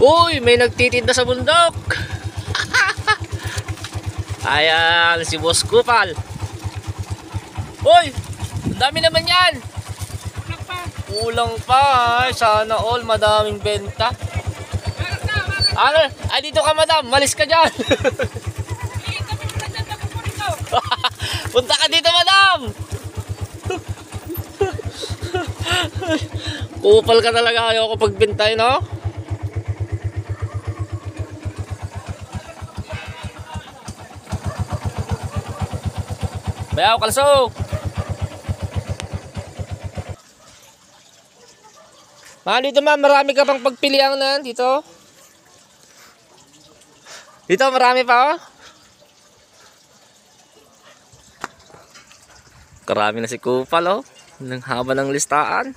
Uy, may nagtitinda sa bundok. Ayan, si Boss Kupal. Uy, ang dami naman yan. Kulang pa. Ay, sana all, madaming benta. Ano? Ay, dito ka madam, malis ka dyan. Punta ka dito madam. Kupal ka talaga, ayaw ko pagbintay, no? Bayaw, kalsok. Dito ma'am, marami ka pang pagpilian na dito. Dito marami pa oh. Karami na si Kupal oh. Nang haba ng listaan.